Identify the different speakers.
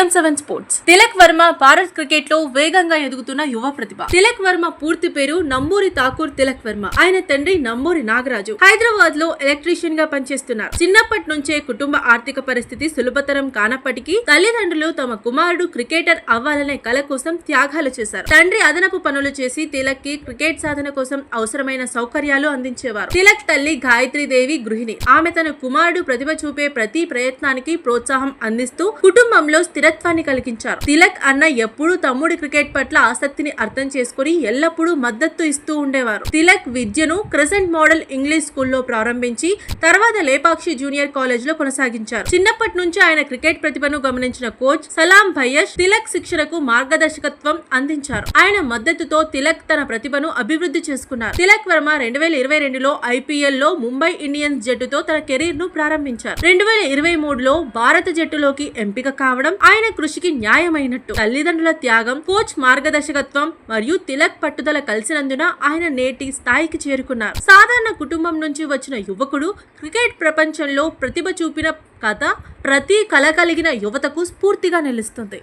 Speaker 1: DM7 sports. Tilak Varma Bharat cricket లో వేగంగా ఎదుగుతున్న యువ ప్రతిభ. తిలక్ వర్మ పూర్తి పేరు నంబూరి ఠాకూర్ తిలక్ వర్మ. ఆయన తండ్రి నంబూరి నాగరాజు. హైదరాబాద్ లో ఎలక్ట్రీషియన్ గా పనిచేస్తున్నారు. చిన్నప్పటి నుంచే కుటుంబ ఆర్థిక పరిస్థితి సులభతరం కానప్పటికీ తల్లిదండ్రులు తమ కుమారుడు క్రికెటర్ అవ్వాలనే కల కోసం త్యాగాలు చేశారు. తండ్రి అదనపు పనులు చేసి తిలక్ కి క్రికెట్ సాధన కోసం అవసరమైన సౌకర్యాలు అందించేవారు. తిలక్ తల్లి గాయత్రీదేవి గృహిణి. ఆమె తన కుమారుడు ప్రతిభ చూపే ప్రతి ప్రయత్నానికి ప్రోత్సాహం అందిస్తూ కుటుంబంలో స్థిరత్వాన్ని కలిగించారు. తిలక్ అన్న ఎప్పుడూ తమ్ముడి క్రికెట్ పట్ల ఆసక్తిని అర్థం చేసుకుని ఎల్లప్పుడూ మద్దతు ఇస్తూ ఉండేవారు. తిలక్ విద్యను క్రెసెంట్ మోడల్ ఇంగ్లీష్ స్కూల్లో ప్రారంభించి తర్వాత లేపాక్షి జూనియర్ కాలేజ్ లో కొనసాగించారు. చిన్నప్పటి నుంచి ఆయన క్రికెట్ ప్రతిభను గమనించిన కోచ్ సలాం భయ్యష్ తిలక్ శిక్షణకు మార్గదర్శకత్వం అందించారు. ఆయన మద్దతుతో తిలక్ తన ప్రతిభను అభివృద్ధి చేసుకున్నారు. తిలక్ వర్మ 2022లో IPL లో ముంబై ఇండియన్స్ జట్టుతో తన కెరీర్ ను ప్రారంభించారు. 2023లో భారత జట్టులోకి ఎంపిక కావడం ఆయన కృషికి న్యాయమైనట్టు. తల్లిదండ్రుల త్యాగం, కోచ్ మార్గదర్శకత్వం మరియు తిలక్ పట్టుదల కలిసినందున ఆయన నేటి స్థాయికి చేరుకున్నారు. సాధారణ కుటుంబం నుంచి వచ్చిన యువకుడు క్రికెట్ ప్రపంచంలో ప్రతిభ చూపిన కథ ప్రతి కళ కలిగిన యువతకు స్ఫూర్తిగా నిలుస్తుంది.